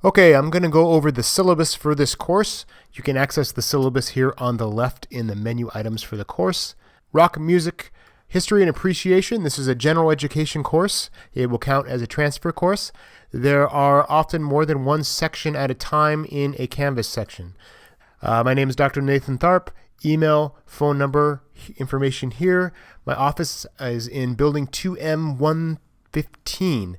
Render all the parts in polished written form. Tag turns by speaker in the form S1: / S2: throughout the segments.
S1: Okay, I'm going to go over the syllabus for this course. You can access the syllabus here on the left in the menu items for the course. Rock music, history and appreciation. This is a general education course. It will count as a transfer course. There are often more than one section at a time in a Canvas section. My name is Dr. Nathan Tharp. Email, phone number, information here. My office is in building 2M115.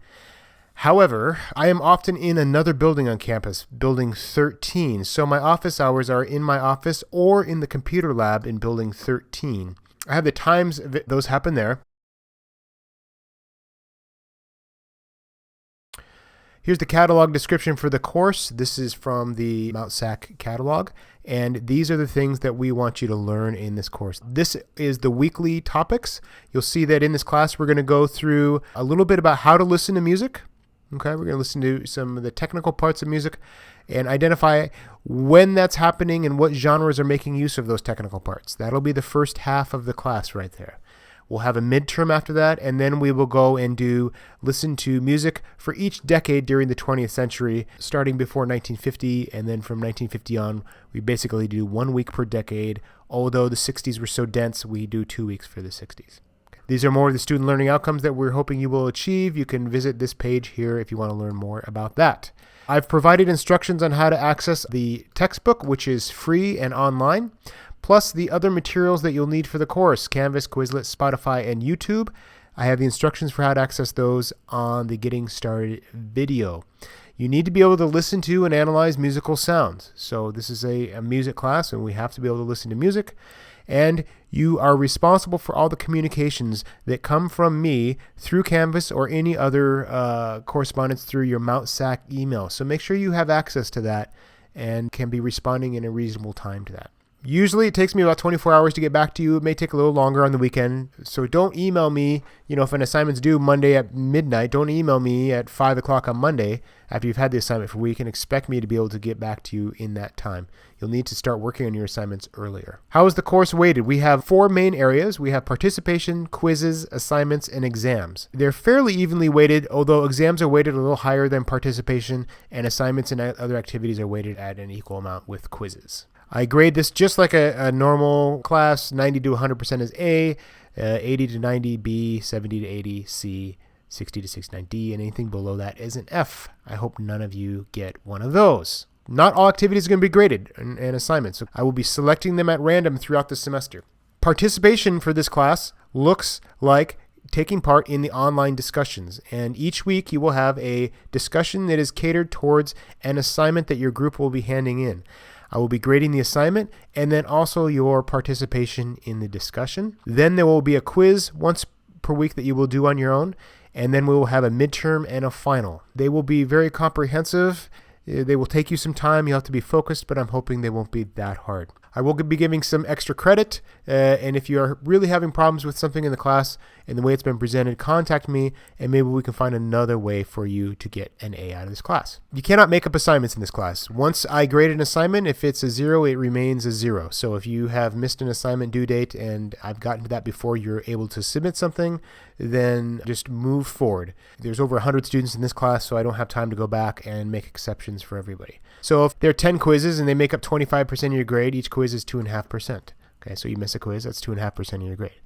S1: However, I am often in another building on campus, building 13. So my office hours are in my office or in the computer lab in building 13. I have the times those happen there. Here's the catalog description for the course. This is from the Mount SAC catalog, and these are the things that we want you to learn in this course. This is the weekly topics. You'll see that in this class we're going to go through a little bit about how to listen to music. Okay, we're going to listen to some of the technical parts of music and identify when that's happening and what genres are making use of those technical parts. That'll be the first half of the class right there. We'll have a midterm after that, and then we will go and listen to music for each decade during the 20th century, starting before 1950, and then from 1950 on, we basically do 1 week per decade. Although the 60s were so dense, we do 2 weeks for the 60s. These are more of the student learning outcomes that we're hoping you will achieve. You can visit this page here if you want to learn more about that. I've provided instructions on how to access the textbook, which is free and online, plus the other materials that you'll need for the course, Canvas, Quizlet, Spotify, and YouTube. I have the instructions for how to access those on the Getting Started video. You need to be able to listen to and analyze musical sounds. So this is a music class, and we have to be able to listen to music. And you are responsible for all the communications that come from me through Canvas or any other correspondence through your Mount SAC email. So make sure you have access to that and can be responding in a reasonable time to that. Usually it takes me about 24 hours to get back to you. It may take a little longer on the weekend. So don't email me, if an assignment's due Monday at midnight, don't email me at 5 o'clock on Monday after you've had the assignment for a week and expect me to be able to get back to you in that time. You'll need to start working on your assignments earlier. How is the course weighted? We have 4 main areas. We have participation, quizzes, assignments, and exams. They're fairly evenly weighted, although exams are weighted a little higher than participation, and assignments and other activities are weighted at an equal amount with quizzes. I grade this just like a normal class. 90 to 100% is A, 80 to 90 B, 70 to 80 C, 60 to 69 D, and anything below that is an F. I hope none of you get one of those. Not all activities are going to be graded and assignments, so I will be selecting them at random throughout the semester. Participation for this class looks like taking part in the online discussions, and each week you will have a discussion that is catered towards an assignment that your group will be handing in. I will be grading the assignment and then also your participation in the discussion. Then there will be a quiz once per week that you will do on your own, and then we will have a midterm and a final. They will be very comprehensive. They will take you some time. You'll have to be focused, but I'm hoping they won't be that hard. I will be giving some extra credit, and if you are really having problems with something in the class and the way it's been presented, contact me, and maybe we can find another way for you to get an A out of this class. You cannot make up assignments in this class. Once I grade an assignment, if it's a 0, it remains a 0. So if you have missed an assignment due date, and I've gotten to that before you're able to submit something, then just move forward. There's over 100 students in this class, so I don't have time to go back and make exceptions for everybody. So if there are 10 quizzes and they make up 25% of your grade, each quiz is 2.5%. Okay, so you miss a quiz, that's 2.5% of your grade.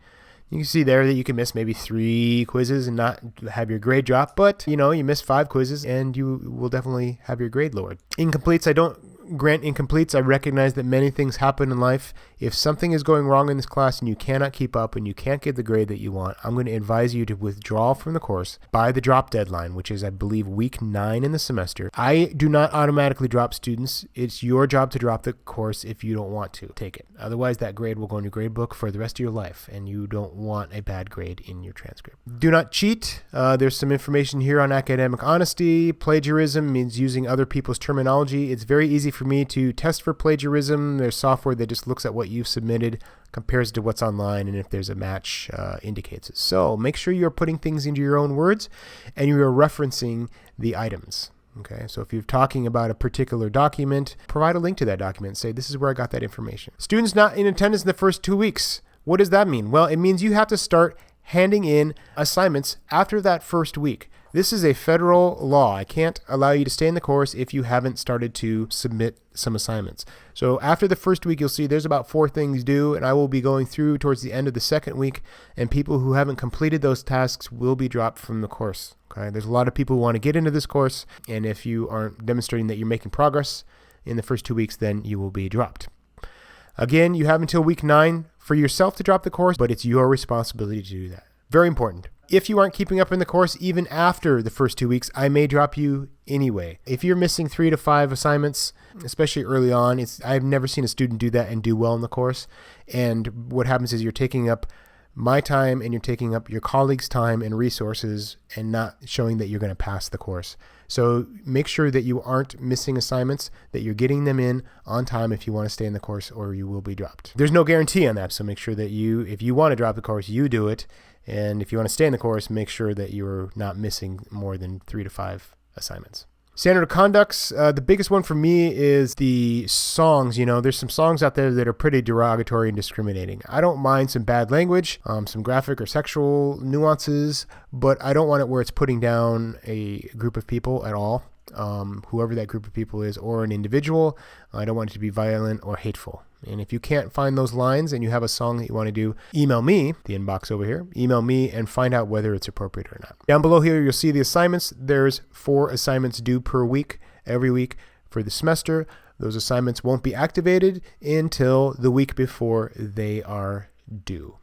S1: You can see there that you can miss maybe 3 quizzes and not have your grade drop, but you miss 5 quizzes and you will definitely have your grade lowered. Incompletes, I don't grant incompletes. I recognize that many things happen in life. If something is going wrong in this class and you cannot keep up and you can't get the grade that you want, I'm going to advise you to withdraw from the course by the drop deadline, which is, I believe, week 9 in the semester. I do not automatically drop students. It's your job to drop the course if you don't want to take it. Otherwise, that grade will go in your grade book for the rest of your life, and you don't want a bad grade in your transcript. Do not cheat. There's some information here on academic honesty. Plagiarism means using other people's terminology. It's very easy for me to test for plagiarism. There's software that just looks at what you've submitted, compares it to what's online, and if there's a match, indicates it. So make sure you're putting things into your own words and you're referencing the items. Okay, so if you're talking about a particular document, provide a link to that document and say, this is where I got that information. Students not in attendance in the first 2 weeks. What does that mean? Well, it means you have to start handing in assignments after that first week. This is a federal law. I can't allow you to stay in the course if you haven't started to submit some assignments. So after the first week, you'll see there's about 4 things due, and I will be going through towards the end of the second week, and people who haven't completed those tasks will be dropped from the course. Okay? There's a lot of people who want to get into this course, and if you aren't demonstrating that you're making progress in the first 2 weeks, then you will be dropped. Again, you have until week 9 for yourself to drop the course, but it's your responsibility to do that. Very important. If you aren't keeping up in the course, even after the first 2 weeks, I may drop you anyway. If you're missing 3 to 5 assignments, especially early on, I've never seen a student do that and do well in the course. And what happens is you're taking up my time and you're taking up your colleagues' time and resources and not showing that you're going to pass the course. So make sure that you aren't missing assignments, that you're getting them in on time if you want to stay in the course, or you will be dropped. There's no guarantee on that, so make sure that if you want to drop the course, you do it. And if you want to stay in the course, make sure that you're not missing more than 3 to 5 assignments. Standard of conducts, the biggest one for me is the songs. There's some songs out there that are pretty derogatory and discriminating. I don't mind some bad language, some graphic or sexual nuances, but I don't want it where it's putting down a group of people at all, whoever that group of people is, or an individual. I don't want it to be violent or hateful. And if you can't find those lines and you have a song that you want to do, email me, the inbox over here, email me and find out whether it's appropriate or not. Down below here, you'll see the assignments. There's 4 assignments due per week, every week for the semester. Those assignments won't be activated until the week before they are due.